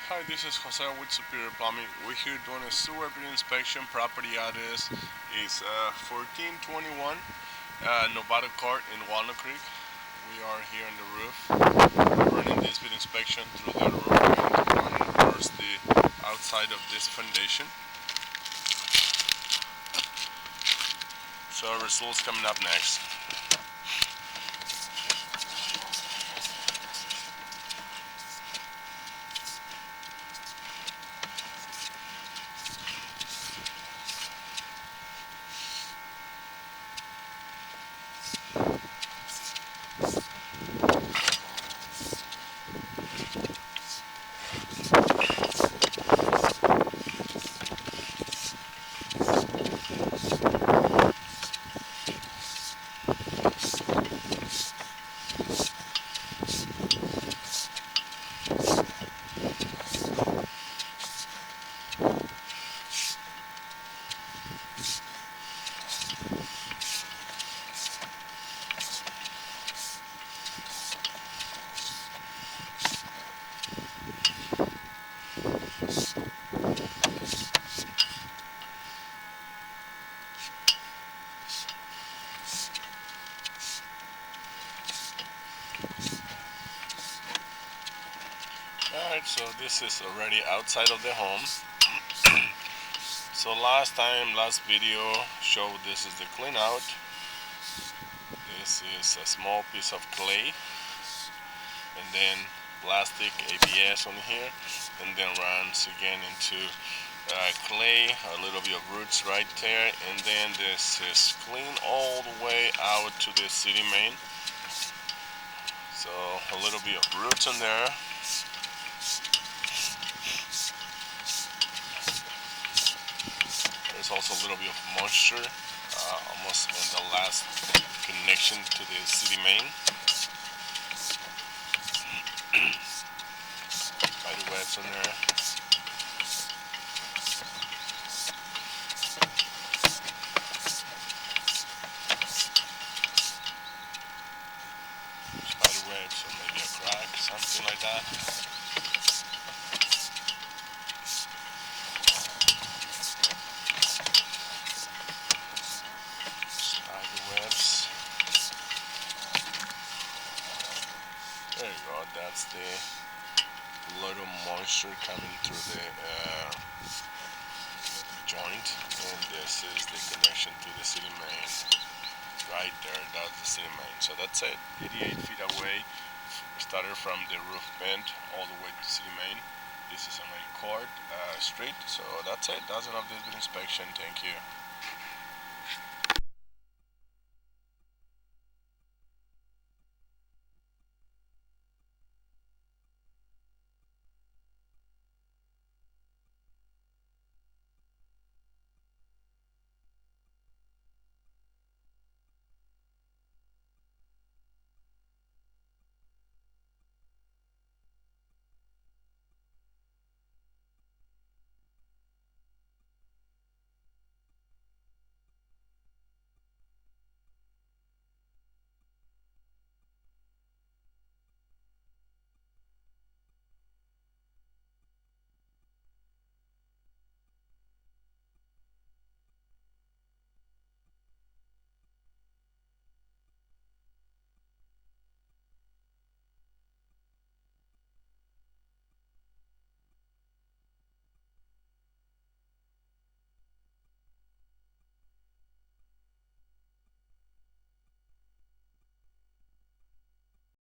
Hi, this is Jose with Superior Plumbing. We're here doing a sewer bid inspection. Property address is 1421 Novato Court in Walnut Creek. We are here on the roof. We're running this bid inspection through the roof and towards the outside of this foundation. So results coming up next. Alright, so this is already outside of the home. So last video showed this is the clean out. This is a small piece of clay and then plastic ABS on here, and then runs again into clay, a little bit of roots right there, and then this is clean all the way out to the city main. So a little bit of roots in there. There's also a little bit of moisture almost on the last connection to the city main. Spider webs in there. Spider webs or maybe a crack, something like that. Spider webs. There you go, that's the little moisture coming through the joint, and this is the connection to the city main. Right there, that's the city main. So that's it, 88 feet away, started from the roof vent all the way to city main. This is on my court street. So that's it, that's enough this bid inspection. Thank you.